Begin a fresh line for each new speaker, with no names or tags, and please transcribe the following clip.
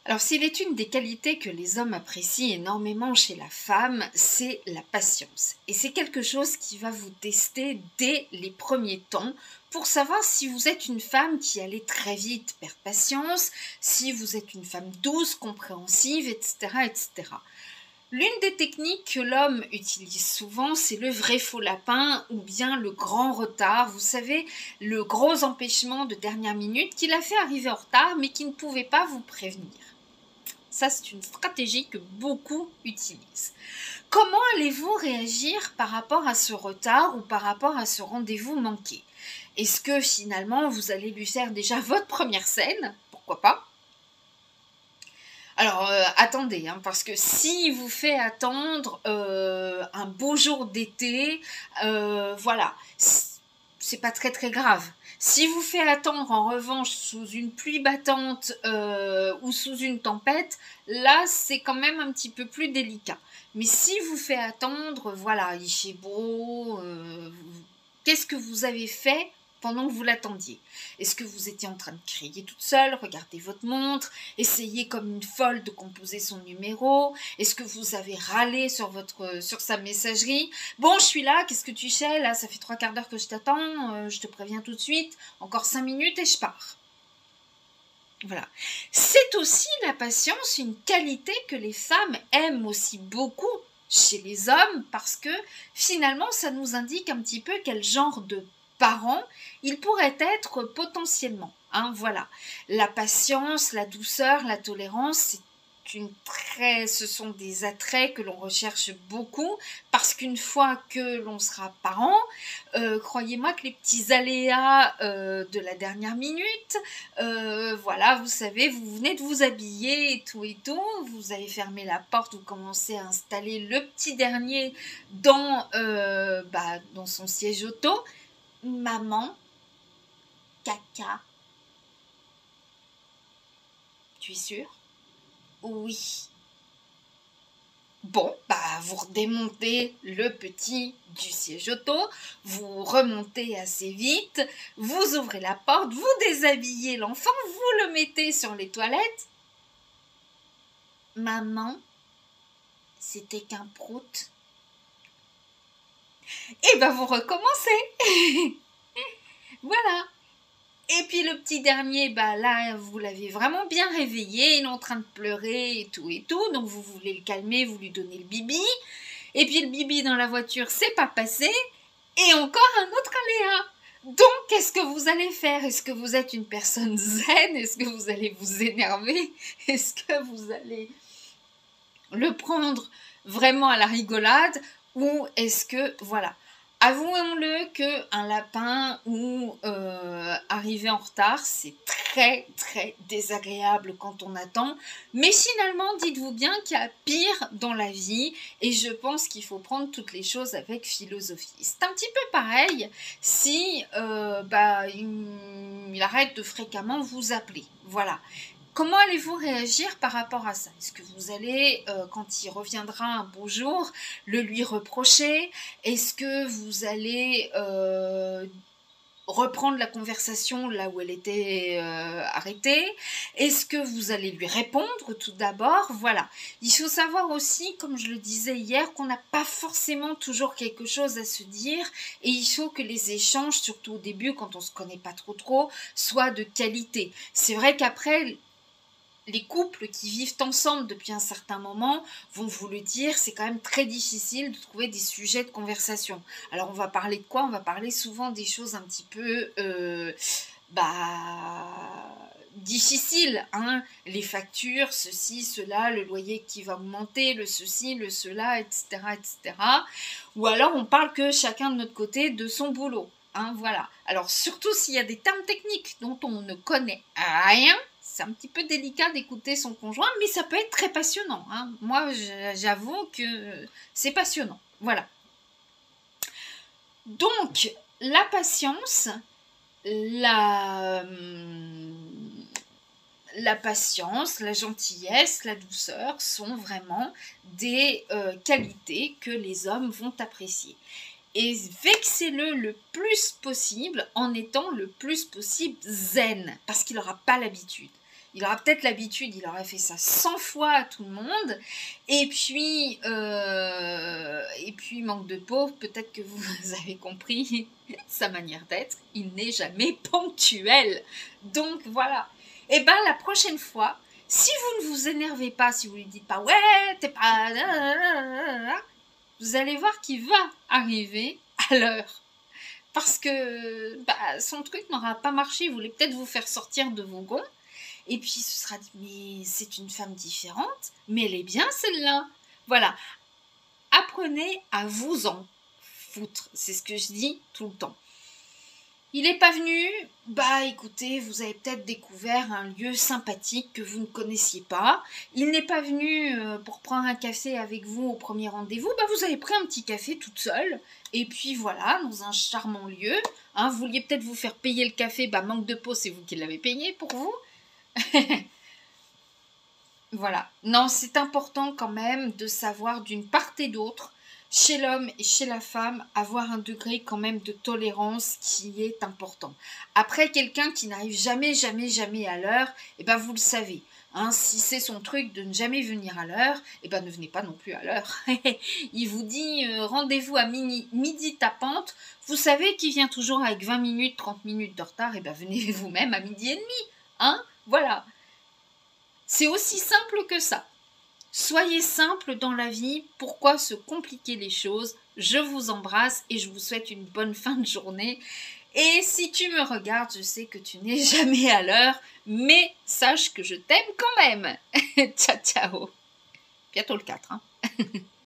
Alors, s'il est une des qualités que les hommes apprécient énormément chez la femme, c'est la patience. Et c'est quelque chose qui va vous tester dès les premiers temps pour savoir si vous êtes une femme qui allait très vite perdre patience, si vous êtes une femme douce, compréhensive, etc., etc. L'une des techniques que l'homme utilise souvent, c'est le vrai faux lapin ou bien le grand retard. Vous savez, le gros empêchement de dernière minute qui l'a fait arriver en retard mais qui ne pouvait pas vous prévenir. Ça, c'est une stratégie que beaucoup utilisent. Comment allez-vous réagir par rapport à ce retard ou par rapport à ce rendez-vous manqué? Est-ce que finalement, vous allez lui faire déjà votre première scène? Pourquoi pas? Alors, attendez, hein, parce que s'il vous fait attendre un beau jour d'été, voilà, c'est pas très très grave. Si vous fait attendre en revanche sous une pluie battante ou sous une tempête, là c'est quand même un petit peu plus délicat. Mais si vous fait attendre, voilà, il fait beau, qu'est-ce que vous avez fait pendant que vous l'attendiez? Est-ce que vous étiez en train de crier toute seule, regarder votre montre, essayer comme une folle de composer son numéro? Est-ce que vous avez râlé sur sa messagerie? Bon, je suis là, qu'est-ce que tu fais? Là, ça fait 3/4 d'heure que je t'attends, je te préviens tout de suite, encore 5 minutes et je pars. Voilà. C'est aussi la patience, une qualité que les femmes aiment aussi beaucoup chez les hommes parce que finalement, ça nous indique un petit peu quel genre de parent il pourrait être potentiellement. Hein, voilà. La patience, la douceur, la tolérance, ce sont des attraits que l'on recherche beaucoup parce qu'une fois que l'on sera parent, croyez-moi que les petits aléas de la dernière minute, voilà, vous savez, vous venez de vous habiller et tout, vous avez fermé la porte, vous commencez à installer le petit dernier dans son siège auto. Maman, caca. Tu es sûre? Oui. Bon, vous redémontez le petit du siège auto, vous remontez assez vite, vous ouvrez la porte, vous déshabillez l'enfant, vous le mettez sur les toilettes. Maman, c'était qu'un prout. Et vous recommencez. Voilà. Et puis le petit dernier, là, vous l'avez vraiment bien réveillé, il est en train de pleurer et tout, donc vous voulez le calmer, vous lui donnez le bibi, et puis le bibi dans la voiture, c'est pas passé, et encore un autre aléa. Donc, qu'est-ce que vous allez faire? Est-ce que vous êtes une personne zen? Est-ce que vous allez vous énerver? Est-ce que vous allez le prendre vraiment à la rigolade? Ou est-ce que, voilà... Avouons-le qu'un lapin ou arriver en retard, c'est très très désagréable quand on attend. Mais finalement, dites-vous bien qu'il y a pire dans la vie et je pense qu'il faut prendre toutes les choses avec philosophie. C'est un petit peu pareil si il arrête de fréquemment vous appeler. Voilà. Comment allez-vous réagir par rapport à ça? Est-ce que vous allez, quand il reviendra un beau jour, le lui reprocher? Est-ce que vous allez reprendre la conversation là où elle était arrêtée? Est-ce que vous allez lui répondre tout d'abord? Voilà. Il faut savoir aussi, comme je le disais hier, qu'on n'a pas forcément toujours quelque chose à se dire et il faut que les échanges, surtout au début, quand on ne se connaît pas trop, soient de qualité. C'est vrai qu'après... Les couples qui vivent ensemble depuis un certain moment vont vous le dire, c'est quand même très difficile de trouver des sujets de conversation. Alors on va parler de quoi? On va parler souvent des choses un petit peu difficiles, hein, les factures, ceci, cela, le loyer qui va augmenter, le ceci, le cela, etc., etc. Ou alors on parle que chacun de notre côté de son boulot. Hein, voilà. Alors surtout s'il y a des termes techniques dont on ne connaît rien, c'est un petit peu délicat d'écouter son conjoint, mais ça peut être très passionnant. Hein. Moi, j'avoue que c'est passionnant. Voilà. Donc, la patience, la patience, la gentillesse, la douceur sont vraiment des qualités que les hommes vont apprécier. Et vexez-le le plus possible en étant le plus possible zen, parce qu'il n'aura pas l'habitude. Il aura peut-être l'habitude, il aurait fait ça 100 fois à tout le monde. Et puis manque de peau, peut-être que vous avez compris sa manière d'être. Il n'est jamais ponctuel. Donc voilà. Et ben la prochaine fois, si vous ne vous énervez pas, si vous lui dites pas ouais, t'es pas... vous allez voir qu'il va arriver à l'heure. Parce que son truc n'aura pas marché, il voulait peut-être vous faire sortir de vos gonds. Et puis il se sera dit, mais c'est une femme différente, mais elle est bien celle-là. Voilà, apprenez à vous en foutre, c'est ce que je dis tout le temps. Il n'est pas venu, écoutez, vous avez peut-être découvert un lieu sympathique que vous ne connaissiez pas. Il n'est pas venu pour prendre un café avec vous au premier rendez-vous, vous avez pris un petit café toute seule. Et puis voilà, dans un charmant lieu. Vous vouliez peut-être vous faire payer le café, manque de peau, c'est vous qui l'avez payé pour vous. Voilà. Non, c'est important quand même de savoir d'une part et d'autre, chez l'homme et chez la femme, avoir un degré quand même de tolérance qui est important. Après, quelqu'un qui n'arrive jamais à l'heure, vous le savez. Si c'est son truc de ne jamais venir à l'heure, ne venez pas non plus à l'heure. Il vous dit rendez-vous à midi tapante. Vous savez qu'il vient toujours avec 20 minutes, 30 minutes de retard, venez vous-même à midi et demi. Voilà. C'est aussi simple que ça. Soyez simple dans la vie, pourquoi se compliquer les choses? Je vous embrasse et je vous souhaite une bonne fin de journée. Et si tu me regardes, je sais que tu n'es jamais à l'heure, mais sache que je t'aime quand même. Ciao, ciao. Bientôt le 4.